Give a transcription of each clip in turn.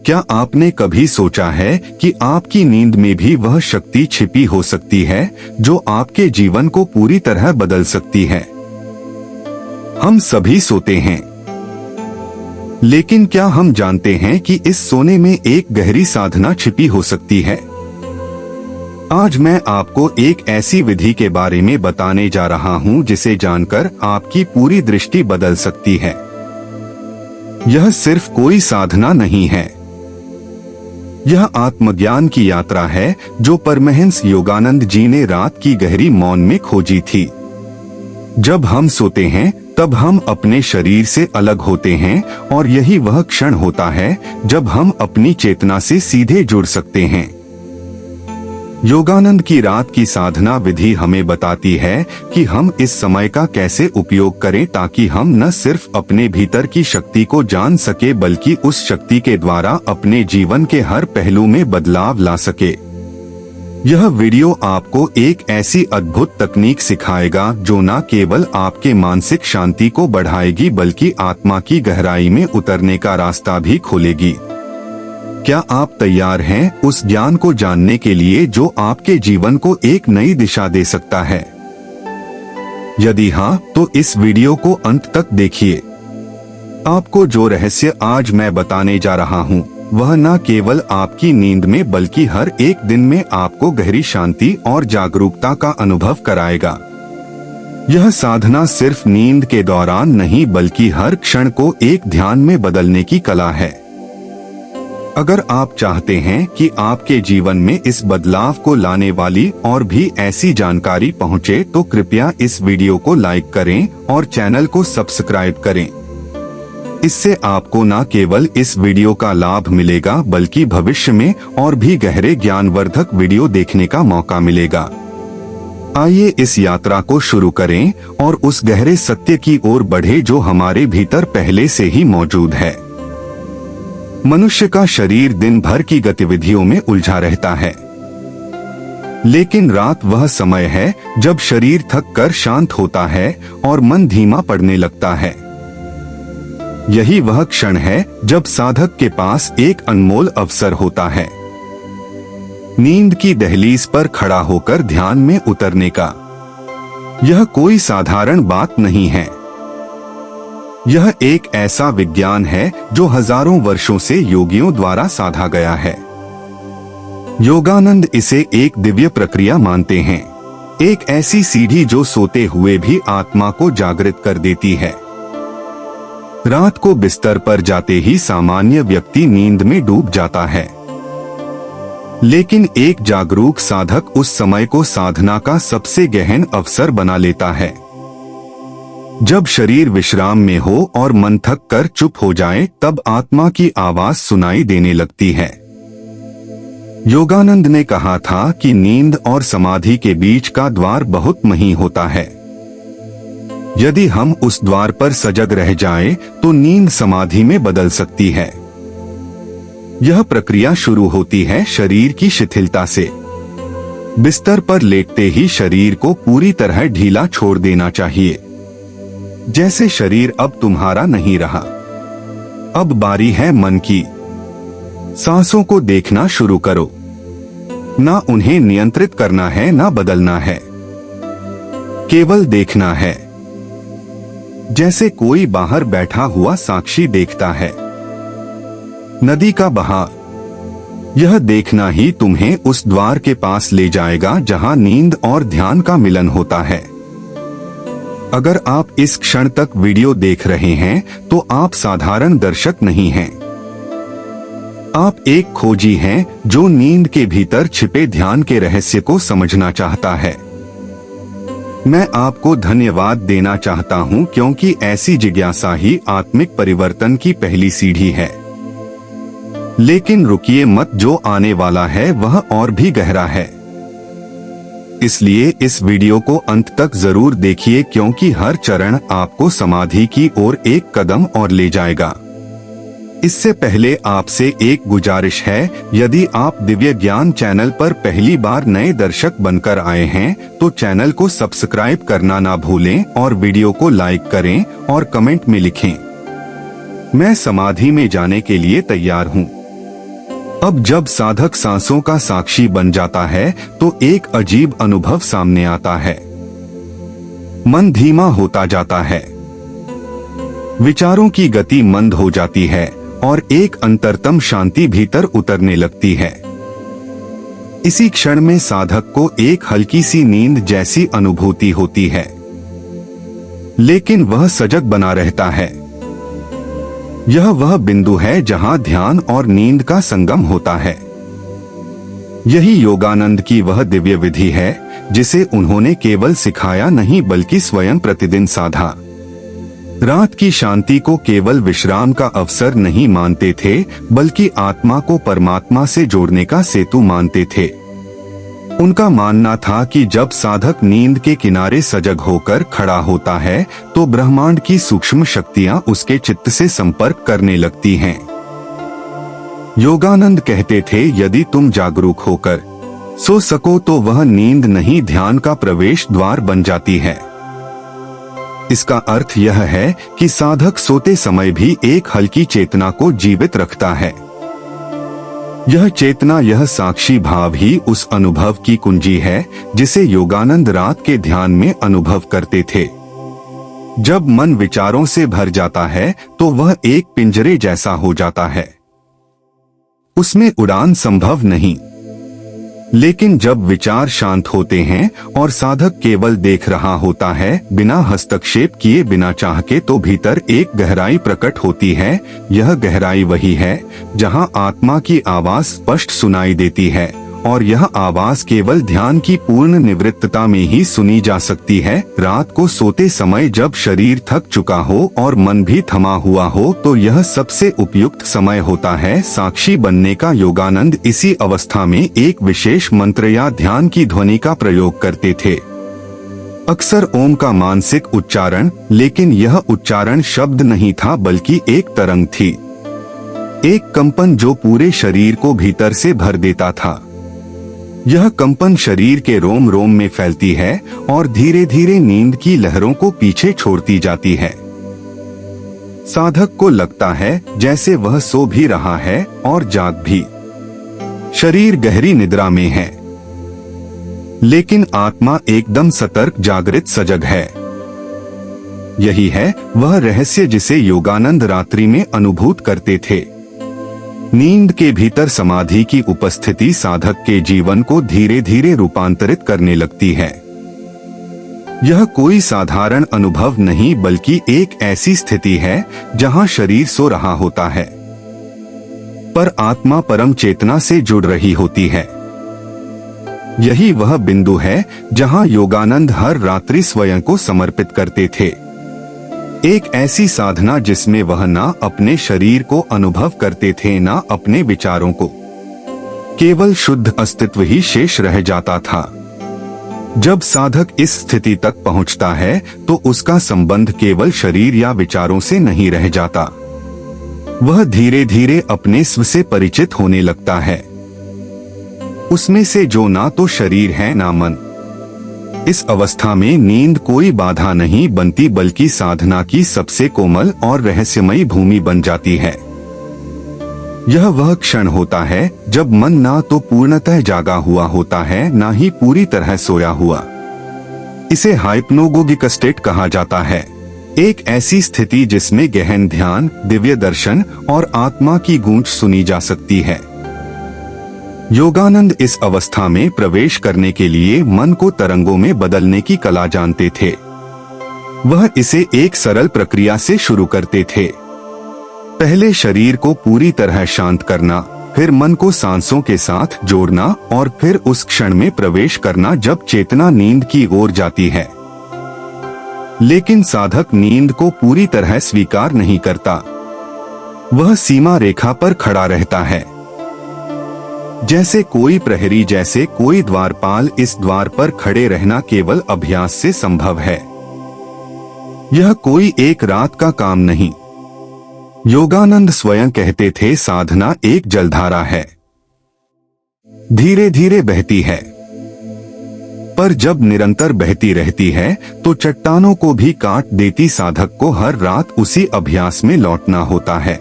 क्या आपने कभी सोचा है कि आपकी नींद में भी वह शक्ति छिपी हो सकती है जो आपके जीवन को पूरी तरह बदल सकती है? हम सभी सोते हैं, लेकिन क्या हम जानते हैं कि इस सोने में एक गहरी साधना छिपी हो सकती है? आज मैं आपको एक ऐसी विधि के बारे में बताने जा रहा हूं जिसे जानकर आपकी पूरी दृष्टि बदल सकती है। यह सिर्फ कोई साधना नहीं है, यह आत्मज्ञान की यात्रा है जो परमहंस योगानंद जी ने रात की गहरी मौन में खोजी थी। जब हम सोते हैं तब हम अपने शरीर से अलग होते हैं और यही वह क्षण होता है जब हम अपनी चेतना से सीधे जुड़ सकते हैं। योगानंद की रात की साधना विधि हमें बताती है कि हम इस समय का कैसे उपयोग करें ताकि हम न सिर्फ अपने भीतर की शक्ति को जान सके बल्कि उस शक्ति के द्वारा अपने जीवन के हर पहलू में बदलाव ला सके। यह वीडियो आपको एक ऐसी अद्भुत तकनीक सिखाएगा जो न केवल आपके मानसिक शांति को बढ़ाएगी बल्कि आत्मा की गहराई में उतरने का रास्ता भी खोलेगी। क्या आप तैयार हैं उस ज्ञान को जानने के लिए जो आपके जीवन को एक नई दिशा दे सकता है? यदि हाँ, तो इस वीडियो को अंत तक देखिए। आपको जो रहस्य आज मैं बताने जा रहा हूँ वह न केवल आपकी नींद में बल्कि हर एक दिन में आपको गहरी शांति और जागरूकता का अनुभव कराएगा। यह साधना सिर्फ नींद के दौरान नहीं बल्कि हर क्षण को एक ध्यान में बदलने की कला है। अगर आप चाहते हैं कि आपके जीवन में इस बदलाव को लाने वाली और भी ऐसी जानकारी पहुंचे तो कृपया इस वीडियो को लाइक करें और चैनल को सब्सक्राइब करें। इससे आपको न केवल इस वीडियो का लाभ मिलेगा बल्कि भविष्य में और भी गहरे ज्ञानवर्धक वीडियो देखने का मौका मिलेगा। आइए इस यात्रा को शुरू करें और उस गहरे सत्य की ओर बढ़े जो हमारे भीतर पहले से ही मौजूद है। मनुष्य का शरीर दिन भर की गतिविधियों में उलझा रहता है, लेकिन रात वह समय है जब शरीर थक कर शांत होता है और मन धीमा पड़ने लगता है। यही वह क्षण है जब साधक के पास एक अनमोल अवसर होता है, नींद की दहलीज पर खड़ा होकर ध्यान में उतरने का। यह कोई साधारण बात नहीं है, यह एक ऐसा विज्ञान है जो हजारों वर्षों से योगियों द्वारा साधा गया है। योगानंद इसे एक दिव्य प्रक्रिया मानते हैं, एक ऐसी सीढ़ी जो सोते हुए भी आत्मा को जागृत कर देती है। रात को बिस्तर पर जाते ही सामान्य व्यक्ति नींद में डूब जाता है, लेकिन एक जागरूक साधक उस समय को साधना का सबसे गहन अवसर बना लेता है। जब शरीर विश्राम में हो और मन थक कर चुप हो जाए तब आत्मा की आवाज सुनाई देने लगती है। योगानंद ने कहा था कि नींद और समाधि के बीच का द्वार बहुत महीन होता है। यदि हम उस द्वार पर सजग रह जाएं, तो नींद समाधि में बदल सकती है। यह प्रक्रिया शुरू होती है शरीर की शिथिलता से। बिस्तर पर लेटते ही शरीर को पूरी तरह ढीला छोड़ देना चाहिए, जैसे शरीर अब तुम्हारा नहीं रहा। अब बारी है मन की। सांसों को देखना शुरू करो, ना उन्हें नियंत्रित करना है ना बदलना है, केवल देखना है, जैसे कोई बाहर बैठा हुआ साक्षी देखता है नदी का बहाव। यह देखना ही तुम्हें उस द्वार के पास ले जाएगा जहां नींद और ध्यान का मिलन होता है। अगर आप इस क्षण तक वीडियो देख रहे हैं तो आप साधारण दर्शक नहीं हैं, आप एक खोजी हैं जो नींद के भीतर छिपे ध्यान के रहस्य को समझना चाहता है। मैं आपको धन्यवाद देना चाहता हूं क्योंकि ऐसी जिज्ञासा ही आत्मिक परिवर्तन की पहली सीढ़ी है। लेकिन रुकिए मत, जो आने वाला है वह और भी गहरा है। इसलिए इस वीडियो को अंत तक जरूर देखिए क्योंकि हर चरण आपको समाधि की ओर एक कदम और ले जाएगा। इससे पहले आपसे एक गुजारिश है, यदि आप दिव्य ज्ञान चैनल पर पहली बार नए दर्शक बनकर आए हैं तो चैनल को सब्सक्राइब करना ना भूलें और वीडियो को लाइक करें और कमेंट में लिखें, मैं समाधि में जाने के लिए तैयार हूँ। अब जब साधक सांसों का साक्षी बन जाता है तो एक अजीब अनुभव सामने आता है। मन धीमा होता जाता है, विचारों की गति मंद हो जाती है और एक अंतरतम शांति भीतर उतरने लगती है। इसी क्षण में साधक को एक हल्की सी नींद जैसी अनुभूति होती है, लेकिन वह सजग बना रहता है। यह वह बिंदु है जहां ध्यान और नींद का संगम होता है। यही योगानंद की वह दिव्य विधि है जिसे उन्होंने केवल सिखाया नहीं बल्कि स्वयं प्रतिदिन साधा। रात की शांति को केवल विश्राम का अवसर नहीं मानते थे बल्कि आत्मा को परमात्मा से जोड़ने का सेतु मानते थे। उनका मानना था कि जब साधक नींद के किनारे सजग होकर खड़ा होता है तो ब्रह्मांड की सूक्ष्म शक्तियां उसके चित्त से संपर्क करने लगती हैं। योगानंद कहते थे, यदि तुम जागरूक होकर सो सको तो वह नींद नहीं ध्यान का प्रवेश द्वार बन जाती है। इसका अर्थ यह है कि साधक सोते समय भी एक हल्की चेतना को जीवित रखता है। यह चेतना, यह साक्षी भाव ही उस अनुभव की कुंजी है जिसे योगानंद रात के ध्यान में अनुभव करते थे। जब मन विचारों से भर जाता है तो वह एक पिंजरे जैसा हो जाता है, उसमें उड़ान संभव नहीं। लेकिन जब विचार शांत होते हैं और साधक केवल देख रहा होता है बिना हस्तक्षेप किए, बिना चाह के, तो भीतर एक गहराई प्रकट होती है। यह गहराई वही है जहां आत्मा की आवाज स्पष्ट सुनाई देती है और यह आवाज केवल ध्यान की पूर्ण निवृत्तता में ही सुनी जा सकती है। रात को सोते समय जब शरीर थक चुका हो और मन भी थमा हुआ हो तो यह सबसे उपयुक्त समय होता है साक्षी बनने का। योगानंद इसी अवस्था में एक विशेष मंत्र या ध्यान की ध्वनि का प्रयोग करते थे, अक्सर ओम का मानसिक उच्चारण, लेकिन यह उच्चारण शब्द नहीं था बल्कि एक तरंग थी, एक कंपन जो पूरे शरीर को भीतर से भर देता था। यह कंपन शरीर के रोम रोम में फैलती है और धीरे धीरे नींद की लहरों को पीछे छोड़ती जाती है। साधक को लगता है जैसे वह सो भी रहा है और जाग भी। शरीर गहरी निद्रा में है, लेकिन आत्मा एकदम सतर्क, जागृत, सजग है। यही है वह रहस्य जिसे योगानंद रात्रि में अनुभूत करते थे। नींद के भीतर समाधि की उपस्थिति साधक के जीवन को धीरे धीरे रूपांतरित करने लगती है। यह कोई साधारण अनुभव नहीं बल्कि एक ऐसी स्थिति है जहां शरीर सो रहा होता है पर आत्मा परम चेतना से जुड़ रही होती है। यही वह बिंदु है जहां योगानंद हर रात्रि स्वयं को समर्पित करते थे। एक ऐसी साधना जिसमें वह ना अपने शरीर को अनुभव करते थे ना अपने विचारों को, केवल शुद्ध अस्तित्व ही शेष रह जाता था। जब साधक इस स्थिति तक पहुंचता है तो उसका संबंध केवल शरीर या विचारों से नहीं रह जाता, वह धीरे धीरे अपने स्व से परिचित होने लगता है, उसमें से जो ना तो शरीर है ना मन। इस अवस्था में नींद कोई बाधा नहीं बनती बल्कि साधना की सबसे कोमल और रहस्यमयी भूमि बन जाती है। यह वह क्षण होता है जब मन ना तो पूर्णतः जागा हुआ होता है ना ही पूरी तरह सोया हुआ। इसे हाइप्नोगोगिक स्टेट कहा जाता है, एक ऐसी स्थिति जिसमें गहन ध्यान, दिव्य दर्शन और आत्मा की गूंज सुनी जा सकती है। योगानंद इस अवस्था में प्रवेश करने के लिए मन को तरंगों में बदलने की कला जानते थे। वह इसे एक सरल प्रक्रिया से शुरू करते थे। पहले शरीर को पूरी तरह शांत करना, फिर मन को सांसों के साथ जोड़ना और फिर उस क्षण में प्रवेश करना जब चेतना नींद की ओर जाती है। लेकिन साधक नींद को पूरी तरह स्वीकार नहीं करता, वह सीमा रेखा पर खड़ा रहता है। जैसे कोई प्रहरी, जैसे कोई द्वारपाल। इस द्वार पर खड़े रहना केवल अभ्यास से संभव है, यह कोई एक रात का काम नहीं। योगानंद स्वयं कहते थे, साधना एक जलधारा है, धीरे धीरे बहती है, पर जब निरंतर बहती रहती है तो चट्टानों को भी काट देती। साधक को हर रात उसी अभ्यास में लौटना होता है।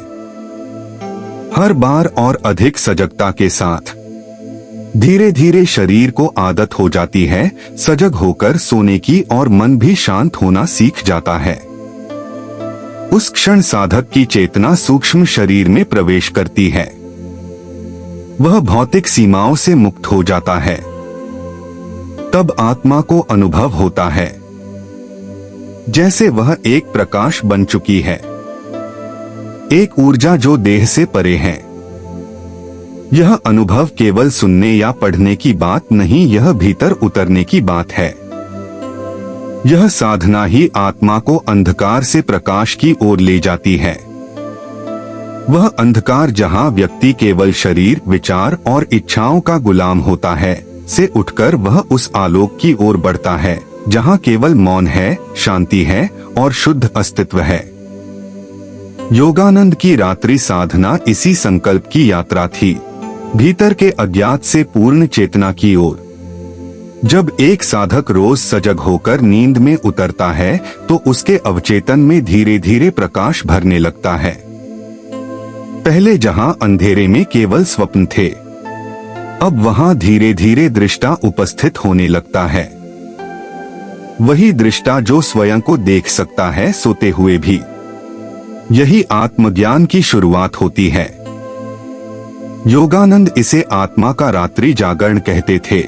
हर बार और अधिक सजगता के साथ धीरे धीरे शरीर को आदत हो जाती है सजग होकर सोने की और मन भी शांत होना सीख जाता है। उस क्षण साधक की चेतना सूक्ष्म शरीर में प्रवेश करती है। वह भौतिक सीमाओं से मुक्त हो जाता है। तब आत्मा को अनुभव होता है जैसे वह एक प्रकाश बन चुकी है, एक ऊर्जा जो देह से परे है। यह अनुभव केवल सुनने या पढ़ने की बात नहीं, यह भीतर उतरने की बात है। यह साधना ही आत्मा को अंधकार से प्रकाश की ओर ले जाती है। वह अंधकार जहां व्यक्ति केवल शरीर, विचार और इच्छाओं का गुलाम होता है, से उठकर वह उस आलोक की ओर बढ़ता है जहां केवल मौन है, शांति है और शुद्ध अस्तित्व है। योगानंद की रात्रि साधना इसी संकल्प की यात्रा थी, भीतर के अज्ञात से पूर्ण चेतना की ओर। जब एक साधक रोज सजग होकर नींद में उतरता है तो उसके अवचेतन में धीरे धीरे प्रकाश भरने लगता है। पहले जहां अंधेरे में केवल स्वप्न थे, अब वहां धीरे धीरे दृष्टा उपस्थित होने लगता है। वही दृष्टा जो स्वयं को देख सकता है सोते हुए भी। यही आत्मज्ञान की शुरुआत होती है। योगानंद इसे आत्मा का रात्रि जागरण कहते थे।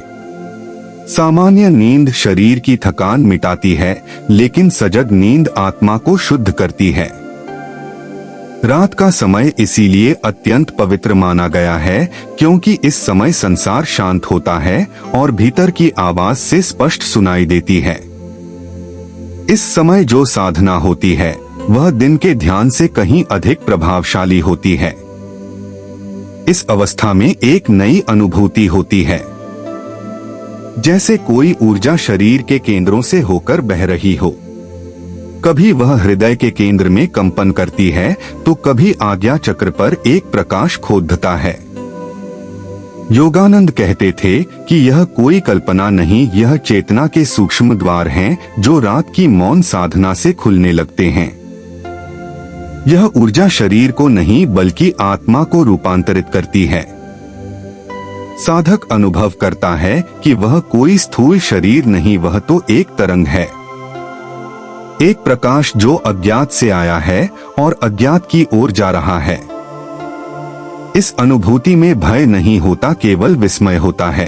सामान्य नींद शरीर की थकान मिटाती है, लेकिन सजग नींद आत्मा को शुद्ध करती है। रात का समय इसीलिए अत्यंत पवित्र माना गया है, क्योंकि इस समय संसार शांत होता है और भीतर की आवाज से स्पष्ट सुनाई देती है। इस समय जो साधना होती है वह दिन के ध्यान से कहीं अधिक प्रभावशाली होती है। इस अवस्था में एक नई अनुभूति होती है, जैसे कोई ऊर्जा शरीर के केंद्रों से होकर बह रही हो। कभी वह हृदय के केंद्र में कंपन करती है तो कभी आज्ञा चक्र पर एक प्रकाश खोदता है। योगानंद कहते थे कि यह कोई कल्पना नहीं, यह चेतना के सूक्ष्म द्वार हैं जो रात की मौन साधना से खुलने लगते हैं। यह ऊर्जा शरीर को नहीं बल्कि आत्मा को रूपांतरित करती है। साधक अनुभव करता है कि वह कोई स्थूल शरीर नहीं, वह तो एक तरंग है, एक प्रकाश जो अज्ञात से आया है और अज्ञात की ओर जा रहा है। इस अनुभूति में भय नहीं होता, केवल विस्मय होता है।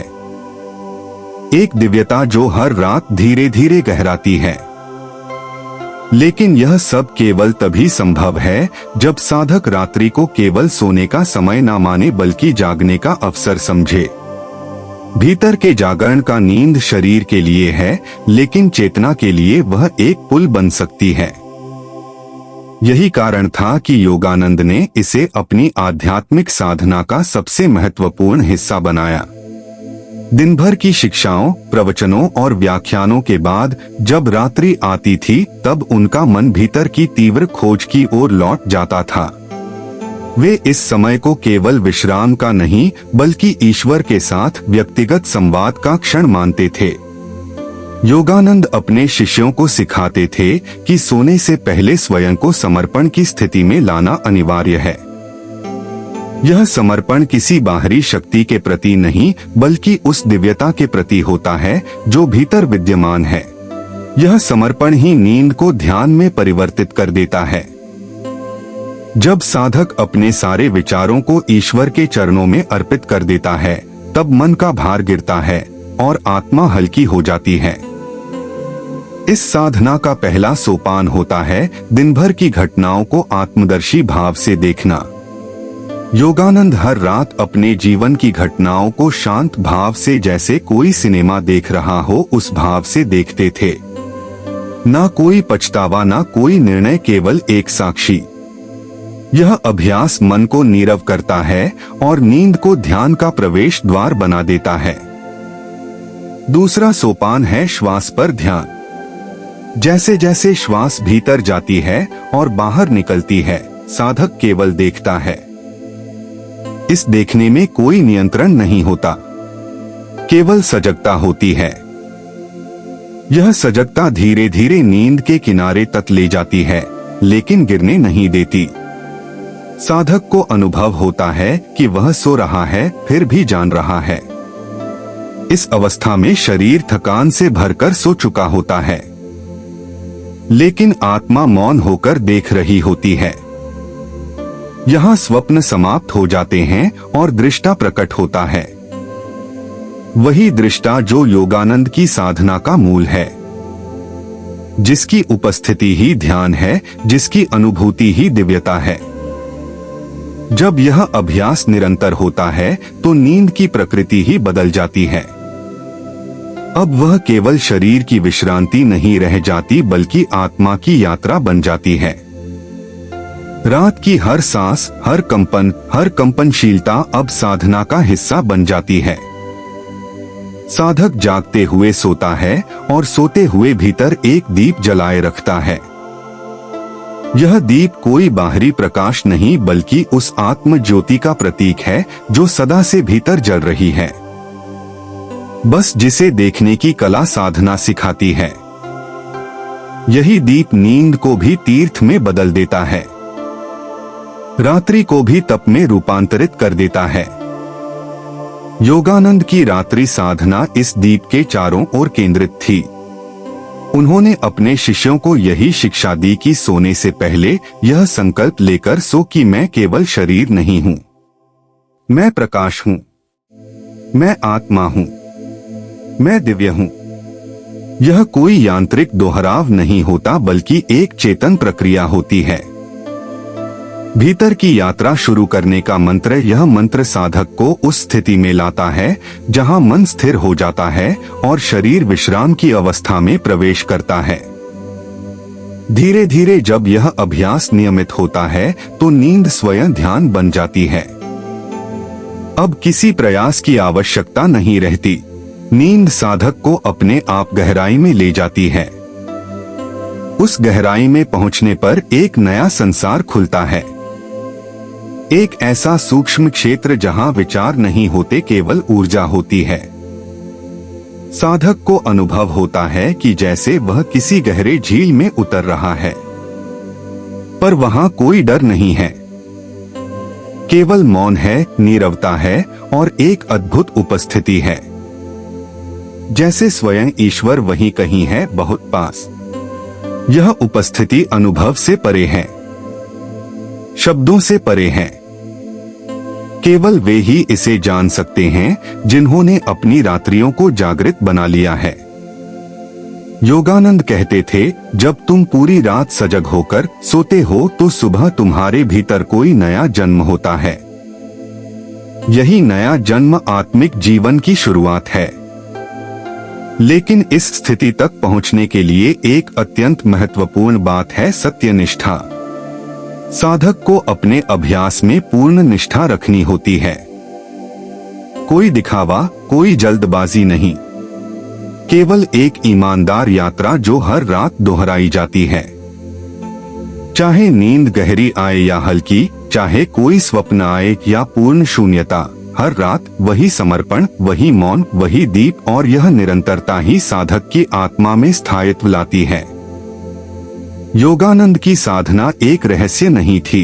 एक दिव्यता जो हर रात धीरे धीरे गहराती है। लेकिन यह सब केवल तभी संभव है जब साधक रात्रि को केवल सोने का समय न माने बल्कि जागने का अवसर समझे। भीतर के जागरण का नींद शरीर के लिए है, लेकिन चेतना के लिए वह एक पुल बन सकती है। यही कारण था कि योगानंद ने इसे अपनी आध्यात्मिक साधना का सबसे महत्वपूर्ण हिस्सा बनाया। दिन भर की शिक्षाओं, प्रवचनों और व्याख्यानों के बाद जब रात्रि आती थी तब उनका मन भीतर की तीव्र खोज की ओर लौट जाता था। वे इस समय को केवल विश्राम का नहीं बल्कि ईश्वर के साथ व्यक्तिगत संवाद का क्षण मानते थे। योगानंद अपने शिष्यों को सिखाते थे कि सोने से पहले स्वयं को समर्पण की स्थिति में लाना अनिवार्य है। यह समर्पण किसी बाहरी शक्ति के प्रति नहीं बल्कि उस दिव्यता के प्रति होता है जो भीतर विद्यमान है। यह समर्पण ही नींद को ध्यान में परिवर्तित कर देता है। जब साधक अपने सारे विचारों को ईश्वर के चरणों में अर्पित कर देता है तब मन का भार गिरता है और आत्मा हल्की हो जाती है। इस साधना का पहला सोपान होता है दिन भर की घटनाओं को आत्मदर्शी भाव से देखना। योगानंद हर रात अपने जीवन की घटनाओं को शांत भाव से, जैसे कोई सिनेमा देख रहा हो, उस भाव से देखते थे। ना कोई पछतावा, ना कोई निर्णय, केवल एक साक्षी। यह अभ्यास मन को नीरव करता है और नींद को ध्यान का प्रवेश द्वार बना देता है। दूसरा सोपान है श्वास पर ध्यान। जैसे जैसे श्वास भीतर जाती है और बाहर निकलती है, साधक केवल देखता है। इस देखने में कोई नियंत्रण नहीं होता, केवल सजगता होती है। यह सजगता धीरे धीरे नींद के किनारे तक ले जाती है, लेकिन गिरने नहीं देती। साधक को अनुभव होता है कि वह सो रहा है फिर भी जान रहा है। इस अवस्था में शरीर थकान से भरकर सो चुका होता है, लेकिन आत्मा मौन होकर देख रही होती है। यहाँ स्वप्न समाप्त हो जाते हैं और दृष्टा प्रकट होता है। वही दृष्टा जो योगानंद की साधना का मूल है, जिसकी उपस्थिति ही ध्यान है, जिसकी अनुभूति ही दिव्यता है। जब यह अभ्यास निरंतर होता है तो नींद की प्रकृति ही बदल जाती है। अब वह केवल शरीर की विश्रांति नहीं रह जाती, बल्कि आत्मा की यात्रा बन जाती है। रात की हर सांस, हर कंपनशीलता अब साधना का हिस्सा बन जाती है। साधक जागते हुए सोता है और सोते हुए भीतर एक दीप जलाए रखता है। यह दीप कोई बाहरी प्रकाश नहीं, बल्कि उस आत्म ज्योति का प्रतीक है जो सदा से भीतर जल रही है, बस जिसे देखने की कला साधना सिखाती है। यही दीप नींद को भी तीर्थ में बदल देता है, रात्रि को भी तप में रूपांतरित कर देता है। योगानंद की रात्रि साधना इस दीप के चारों ओर केंद्रित थी। उन्होंने अपने शिष्यों को यही शिक्षा दी कि सोने से पहले यह संकल्प लेकर सो कि मैं केवल शरीर नहीं हूँ, मैं प्रकाश हूँ, मैं आत्मा हूँ, मैं दिव्य हूँ। यह कोई यांत्रिक दोहराव नहीं होता, बल्कि एक चेतन प्रक्रिया होती है। भीतर की यात्रा शुरू करने का मंत्र, यह मंत्र साधक को उस स्थिति में लाता है जहां मन स्थिर हो जाता है और शरीर विश्राम की अवस्था में प्रवेश करता है। धीरे धीरे जब यह अभ्यास नियमित होता है तो नींद स्वयं ध्यान बन जाती है। अब किसी प्रयास की आवश्यकता नहीं रहती। नींद साधक को अपने आप गहराई में ले जाती है। उस गहराई में पहुंचने पर एक नया संसार खुलता है, एक ऐसा सूक्ष्म क्षेत्र जहां विचार नहीं होते, केवल ऊर्जा होती है। साधक को अनुभव होता है कि जैसे वह किसी गहरे झील में उतर रहा है, पर वहां कोई डर नहीं है, केवल मौन है, नीरवता है और एक अद्भुत उपस्थिति है, जैसे स्वयं ईश्वर वहीं कहीं है, बहुत पास। यह उपस्थिति अनुभव से परे है, शब्दों से परे है। केवल वे ही इसे जान सकते हैं जिन्होंने अपनी रात्रियों को जागृत बना लिया है। योगानंद कहते थे, जब तुम पूरी रात सजग होकर सोते हो तो सुबह तुम्हारे भीतर कोई नया जन्म होता है। यही नया जन्म आत्मिक जीवन की शुरुआत है। लेकिन इस स्थिति तक पहुंचने के लिए एक अत्यंत महत्वपूर्ण बात है, सत्यनिष्ठा। साधक को अपने अभ्यास में पूर्ण निष्ठा रखनी होती है। कोई दिखावा, कोई जल्दबाजी नहीं, केवल एक ईमानदार यात्रा जो हर रात दोहराई जाती है। चाहे नींद गहरी आए या हल्की, चाहे कोई स्वप्न आए या पूर्ण शून्यता, हर रात वही समर्पण, वही मौन, वही दीप, और यह निरंतरता ही साधक की आत्मा में स्थायित्व लाती है। योगानंद की साधना एक रहस्य नहीं थी,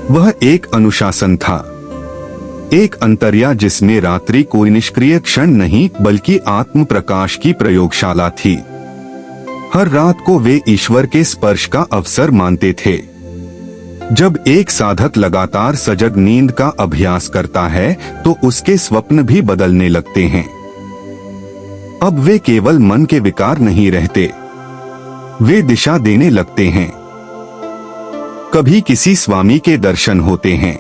वह एक अनुशासन था, एक अंतर्या जिसमें रात्रि कोई निष्क्रिय क्षण नहीं बल्कि आत्म प्रकाश की प्रयोगशाला थी। हर रात को वे ईश्वर के स्पर्श का अवसर मानते थे। जब एक साधक लगातार सजग नींद का अभ्यास करता है तो उसके स्वप्न भी बदलने लगते हैं। अब वे केवल मन के विकार नहीं रहते, वे दिशा देने लगते हैं। कभी किसी स्वामी के दर्शन होते हैं,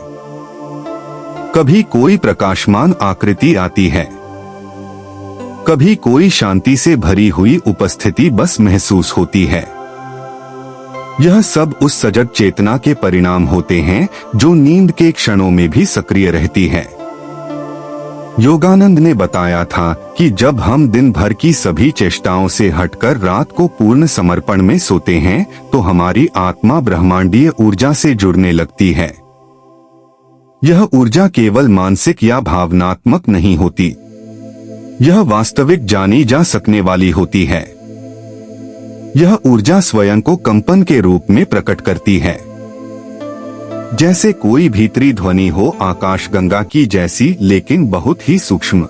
कभी कोई प्रकाशमान आकृति आती है, कभी कोई शांति से भरी हुई उपस्थिति बस महसूस होती है। यह सब उस सजग चेतना के परिणाम होते हैं जो नींद के क्षणों में भी सक्रिय रहती है। योगानंद ने बताया था कि जब हम दिन भर की सभी चेष्टाओं से हटकर रात को पूर्ण समर्पण में सोते हैं तो हमारी आत्मा ब्रह्मांडीय ऊर्जा से जुड़ने लगती है। यह ऊर्जा केवल मानसिक या भावनात्मक नहीं होती, यह वास्तविक जानी जा सकने वाली होती है। यह ऊर्जा स्वयं को कंपन के रूप में प्रकट करती है। जैसे कोई भीतरी ध्वनि हो आकाशगंगा की जैसी, लेकिन बहुत ही सूक्ष्म।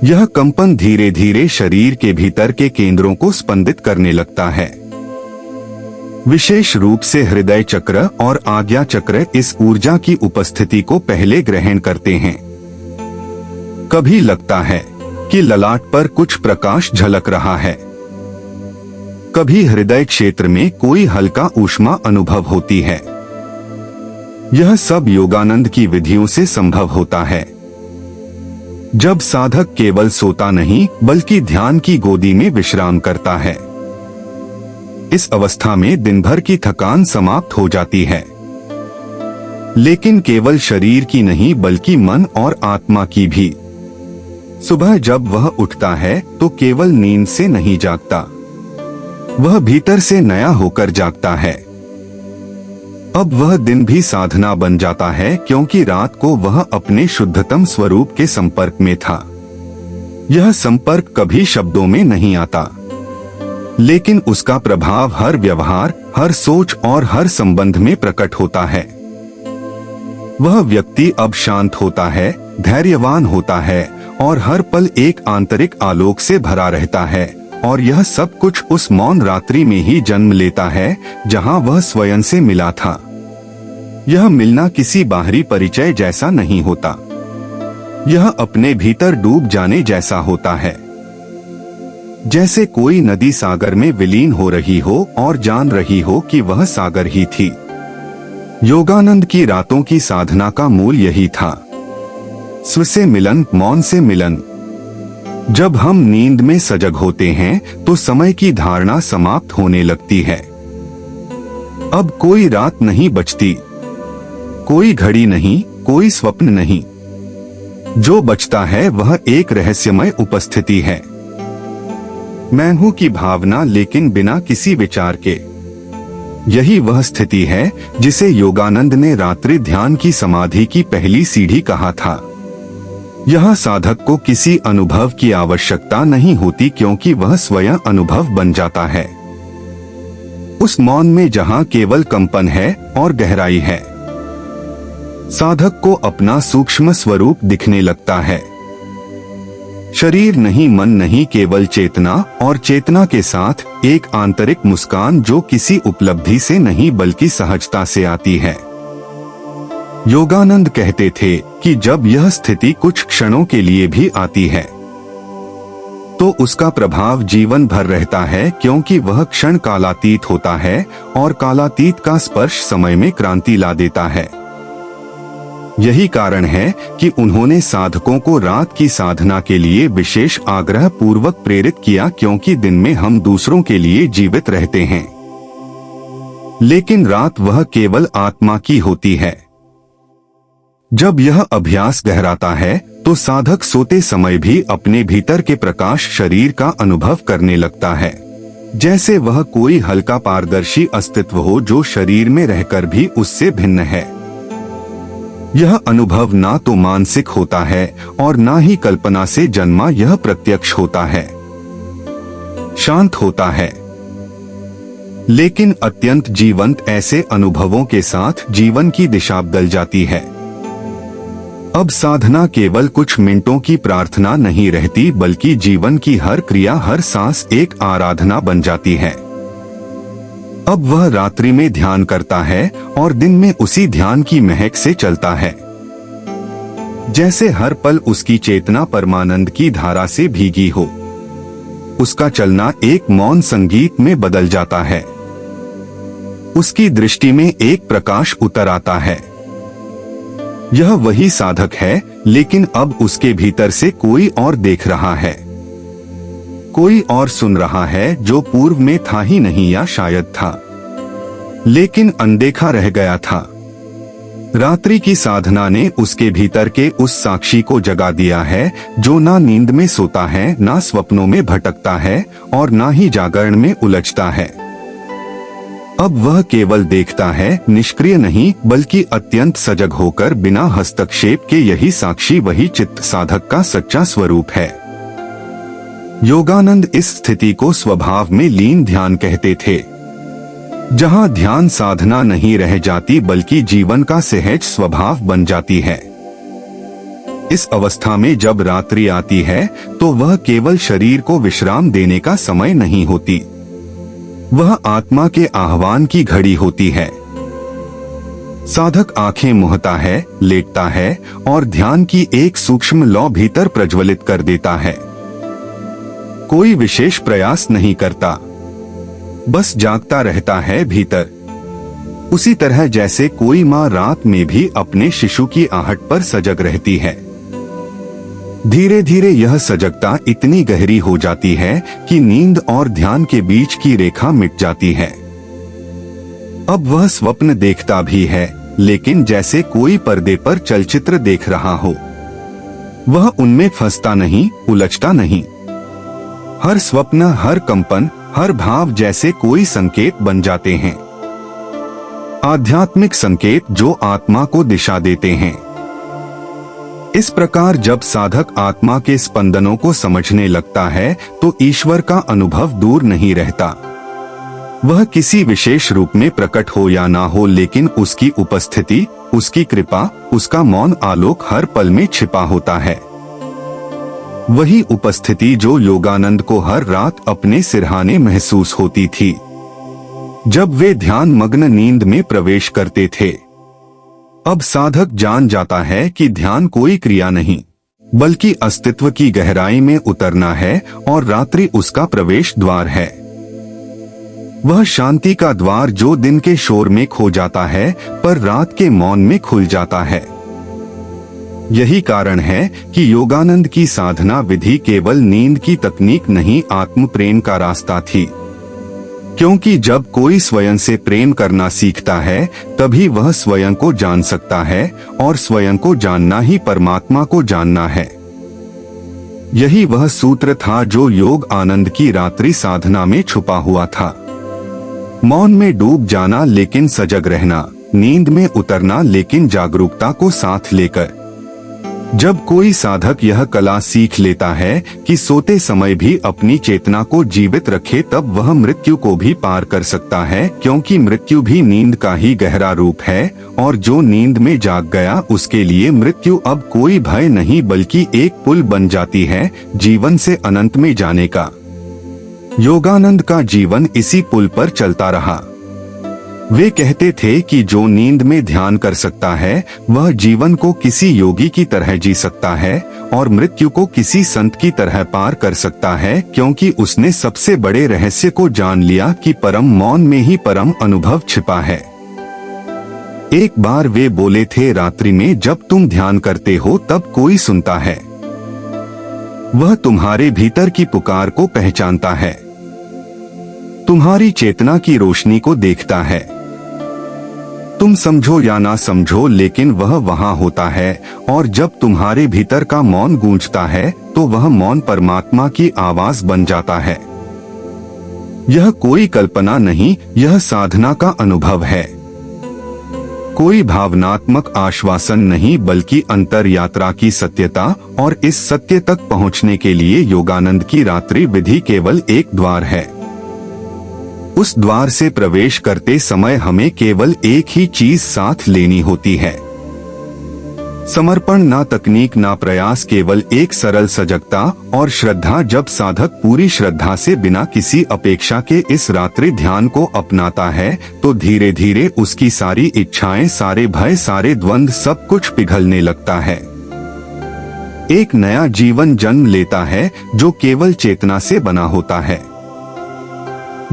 यह कंपन धीरे धीरे शरीर के भीतर के केंद्रों को स्पंदित करने लगता है। विशेष रूप से हृदय चक्र और आज्ञा चक्र इस ऊर्जा की उपस्थिति को पहले ग्रहण करते हैं। कभी लगता है कि ललाट पर कुछ प्रकाश झलक रहा है, कभी हृदय क्षेत्र में कोई हल्का ऊष्मा अनुभव होती है। यह सब योगानंद की विधियों से संभव होता है। जब साधक केवल सोता नहीं बल्कि ध्यान की गोदी में विश्राम करता है। इस अवस्था में दिन भर की थकान समाप्त हो जाती है, लेकिन केवल शरीर की नहीं बल्कि मन और आत्मा की भी। सुबह जब वह उठता है तो केवल नींद से नहीं जागता, वह भीतर से नया होकर जागता है। अब वह दिन भी साधना बन जाता है, क्योंकि रात को वह अपने शुद्धतम स्वरूप के संपर्क में था। यह संपर्क कभी शब्दों में नहीं आता, लेकिन उसका प्रभाव हर व्यवहार, हर सोच और हर संबंध में प्रकट होता है। वह व्यक्ति अब शांत होता है, धैर्यवान होता है और हर पल एक आंतरिक आलोक से भरा रहता है। और यह सब कुछ उस मौन रात्रि में ही जन्म लेता है जहां वह स्वयं से मिला था। यह मिलना किसी बाहरी परिचय जैसा नहीं होता, यह अपने भीतर डूब जाने जैसा होता है। जैसे कोई नदी सागर में विलीन हो रही हो और जान रही हो कि वह सागर ही थी। योगानंद की रातों की साधना का मूल यही था, स्व से मिलन, मौन से मिलन। जब हम नींद में सजग होते हैं तो समय की धारणा समाप्त होने लगती है। अब कोई रात नहीं बचती, कोई घड़ी नहीं, कोई स्वप्न नहीं। जो बचता है वह एक रहस्यमय उपस्थिति है, मैं हूं की भावना, लेकिन बिना किसी विचार के। यही वह स्थिति है जिसे योगानंद ने रात्रि ध्यान की समाधि की पहली सीढ़ी कहा था। यह साधक को किसी अनुभव की आवश्यकता नहीं होती, क्योंकि वह स्वयं अनुभव बन जाता है। उस मौन में जहां केवल कंपन है और गहराई है, साधक को अपना सूक्ष्म स्वरूप दिखने लगता है। शरीर नहीं, मन नहीं, केवल चेतना, और चेतना के साथ एक आंतरिक मुस्कान जो किसी उपलब्धि से नहीं बल्कि सहजता से आती है। योगानंद कहते थे कि जब यह स्थिति कुछ क्षणों के लिए भी आती है तो उसका प्रभाव जीवन भर रहता है, क्योंकि वह क्षण कालातीत होता है और कालातीत का स्पर्श समय में क्रांति ला देता है। यही कारण है कि उन्होंने साधकों को रात की साधना के लिए विशेष आग्रह पूर्वक प्रेरित किया, क्योंकि दिन में हम दूसरों के लिए जीवित रहते हैं, लेकिन रात वह केवल आत्मा की होती है। जब यह अभ्यास गहराता है तो साधक सोते समय भी अपने भीतर के प्रकाश शरीर का अनुभव करने लगता है, जैसे वह कोई हल्का पारदर्शी अस्तित्व हो जो शरीर में रहकर भी उससे भिन्न है। यह अनुभव ना तो मानसिक होता है और ना ही कल्पना से जन्मा, यह प्रत्यक्ष होता है, शांत होता है, लेकिन अत्यंत जीवंत। ऐसे अनुभवों के साथ जीवन की दिशा बदल जाती है। अब साधना केवल कुछ मिनटों की प्रार्थना नहीं रहती, बल्कि जीवन की हर क्रिया, हर सांस एक आराधना बन जाती है। अब वह रात्रि में ध्यान करता है और दिन में उसी ध्यान की महक से चलता है, जैसे हर पल उसकी चेतना परमानंद की धारा से भीगी हो। उसका चलना एक मौन संगीत में बदल जाता है, उसकी दृष्टि में एक प्रकाश उतर आता है। यह वही साधक है, लेकिन अब उसके भीतर से कोई और देख रहा है, कोई और सुन रहा है जो पूर्व में था ही नहीं, या शायद था लेकिन अनदेखा रह गया था। रात्रि की साधना ने उसके भीतर के उस साक्षी को जगा दिया है जो ना नींद में सोता है, ना स्वप्नों में भटकता है और ना ही जागरण में उलझता है। अब वह केवल देखता है, निष्क्रिय नहीं बल्कि अत्यंत सजग होकर, बिना हस्तक्षेप के। यही साक्षी, वही चित्त साधक का सच्चा स्वरूप है। योगानंद इस स्थिति को स्वभाव में लीन ध्यान कहते थे। जहाँ ध्यान साधना नहीं रह जाती बल्कि जीवन का सहज स्वभाव बन जाती है। इस अवस्था में जब रात्रि आती है तो वह केवल शरीर को विश्राम देने का समय नहीं होती, वह आत्मा के आह्वान की घड़ी होती है। साधक आंखें मूंदता है, लेटता है और ध्यान की एक सूक्ष्म लौ भीतर प्रज्वलित कर देता है। कोई विशेष प्रयास नहीं करता, बस जागता रहता है भीतर। उसी तरह जैसे कोई माँ रात में भी अपने शिशु की आहट पर सजग रहती है। धीरे धीरे यह सजगता इतनी गहरी हो जाती है कि नींद और ध्यान के बीच की रेखा मिट जाती है। अब वह स्वप्न देखता भी है, लेकिन जैसे कोई पर्दे पर चलचित्र देख रहा हो। वह उनमें फंसता नहीं, उलझता नहीं। हर स्वप्न, हर कंपन, हर भाव जैसे कोई संकेत बन जाते हैं, आध्यात्मिक संकेत जो आत्मा को दिशा देते हैं। इस प्रकार जब साधक आत्मा के स्पंदनों को समझने लगता है तो ईश्वर का अनुभव दूर नहीं रहता। वह किसी विशेष रूप में प्रकट हो या ना हो, लेकिन उसकी उपस्थिति, उसकी कृपा, उसका मौन आलोक हर पल में छिपा होता है। वही उपस्थिति जो योगानंद को हर रात अपने सिरहाने महसूस होती थी जब वे ध्यान मग्न नींद में प्रवेश करते थे। अब साधक जान जाता है कि ध्यान कोई क्रिया नहीं, बल्कि अस्तित्व की गहराई में उतरना है और रात्रि उसका प्रवेश द्वार है। वह शांति का द्वार जो दिन के शोर में खो जाता है पर रात के मौन में खुल जाता है। यही कारण है कि योगानंद की साधना विधि केवल नींद की तकनीक नहीं, आत्म प्रेम का रास्ता थी। क्योंकि जब कोई स्वयं से प्रेम करना सीखता है तभी वह स्वयं को जान सकता है, और स्वयं को जानना ही परमात्मा को जानना है। यही वह सूत्र था जो योग आनंद की रात्रि साधना में छुपा हुआ था। मौन में डूब जाना लेकिन सजग रहना, नींद में उतरना लेकिन जागरूकता को साथ लेकर। जब कोई साधक यह कला सीख लेता है कि सोते समय भी अपनी चेतना को जीवित रखे, तब वह मृत्यु को भी पार कर सकता है, क्योंकि मृत्यु भी नींद का ही गहरा रूप है, और जो नींद में जाग गया उसके लिए मृत्यु अब कोई भय नहीं बल्कि एक पुल बन जाती है जीवन से अनंत में जाने का। योगानंद का जीवन इसी पुल पर चलता रहा। वे कहते थे कि जो नींद में ध्यान कर सकता है वह जीवन को किसी योगी की तरह जी सकता है और मृत्यु को किसी संत की तरह पार कर सकता है, क्योंकि उसने सबसे बड़े रहस्य को जान लिया कि परम मौन में ही परम अनुभव छिपा है। एक बार वे बोले थे, रात्रि में जब तुम ध्यान करते हो तब कोई सुनता है, वह तुम्हारे भीतर की पुकार को पहचानता है, तुम्हारी चेतना की रोशनी को देखता है। तुम समझो या ना समझो लेकिन वह वहां होता है, और जब तुम्हारे भीतर का मौन गूंजता है तो वह मौन परमात्मा की आवाज बन जाता है। यह कोई कल्पना नहीं, यह साधना का अनुभव है। कोई भावनात्मक आश्वासन नहीं बल्कि अंतर यात्रा की सत्यता, और इस सत्य तक पहुंचने के लिए योगानंद की रात्रि विधि केवल एक द्वार है। उस द्वार से प्रवेश करते समय हमें केवल एक ही चीज साथ लेनी होती है, समर्पण, ना तकनीक ना प्रयास, केवल एक सरल सजगता और श्रद्धा। जब साधक पूरी श्रद्धा से बिना किसी अपेक्षा के इस रात्रि ध्यान को अपनाता है तो धीरे धीरे उसकी सारी इच्छाएं, सारे भय, सारे द्वंद्व सब कुछ पिघलने लगता है। एक नया जीवन जन्म लेता है जो केवल चेतना से बना होता है।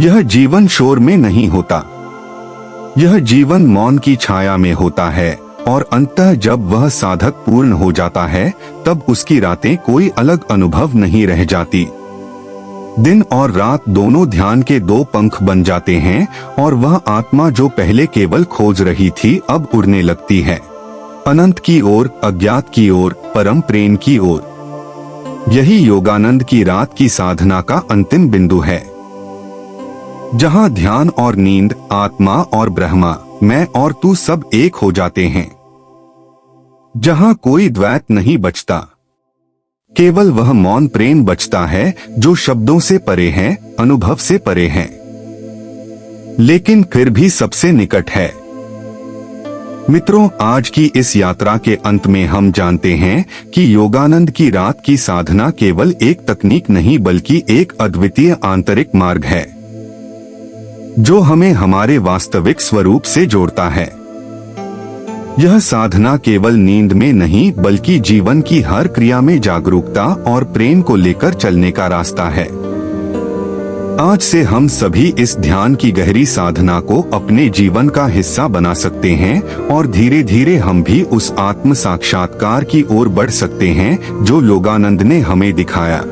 यह जीवन शोर में नहीं होता, यह जीवन मौन की छाया में होता है, और अंततः जब वह साधक पूर्ण हो जाता है तब उसकी रातें कोई अलग अनुभव नहीं रह जाती। दिन और रात दोनों ध्यान के दो पंख बन जाते हैं, और वह आत्मा जो पहले केवल खोज रही थी अब उड़ने लगती है, अनंत की ओर, अज्ञात की ओर, परम प्रेम की ओर। यही योगानंद की रात की साधना का अंतिम बिंदु है, जहां ध्यान और नींद, आत्मा और ब्रह्मा, मैं और तू सब एक हो जाते हैं। जहां कोई द्वैत नहीं बचता, केवल वह मौन प्रेम बचता है जो शब्दों से परे है, अनुभव से परे है। लेकिन फिर भी सबसे निकट है। मित्रों, आज की इस यात्रा के अंत में हम जानते हैं कि योगानंद की रात की साधना केवल एक तकनीक नहीं बल्कि एक अद्वितीय आंतरिक मार्ग है जो हमें हमारे वास्तविक स्वरूप से जोड़ता है। यह साधना केवल नींद में नहीं बल्कि जीवन की हर क्रिया में जागरूकता और प्रेम को लेकर चलने का रास्ता है। आज से हम सभी इस ध्यान की गहरी साधना को अपने जीवन का हिस्सा बना सकते हैं और धीरे धीरे हम भी उस आत्म साक्षात्कार की ओर बढ़ सकते हैं जो योगानंद ने हमें दिखाया।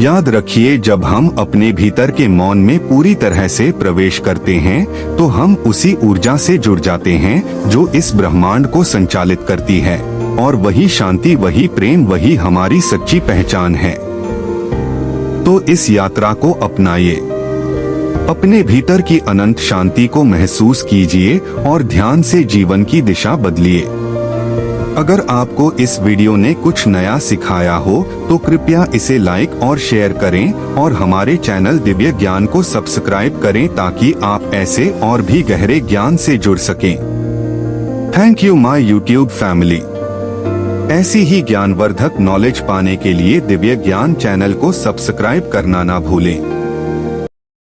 याद रखिए, जब हम अपने भीतर के मौन में पूरी तरह से प्रवेश करते हैं तो हम उसी ऊर्जा से जुड़ जाते हैं जो इस ब्रह्मांड को संचालित करती है, और वही शांति, वही प्रेम, वही हमारी सच्ची पहचान है। तो इस यात्रा को अपनाइए, अपने भीतर की अनंत शांति को महसूस कीजिए और ध्यान से जीवन की दिशा बदलिए। अगर आपको इस वीडियो ने कुछ नया सिखाया हो तो कृपया इसे लाइक और शेयर करें और हमारे चैनल दिव्य ज्ञान को सब्सक्राइब करें ताकि आप ऐसे और भी गहरे ज्ञान से जुड़ सकें। Thank you my YouTube family. ऐसी ही ज्ञानवर्धक नॉलेज पाने के लिए दिव्य ज्ञान चैनल को सब्सक्राइब करना ना भूलें।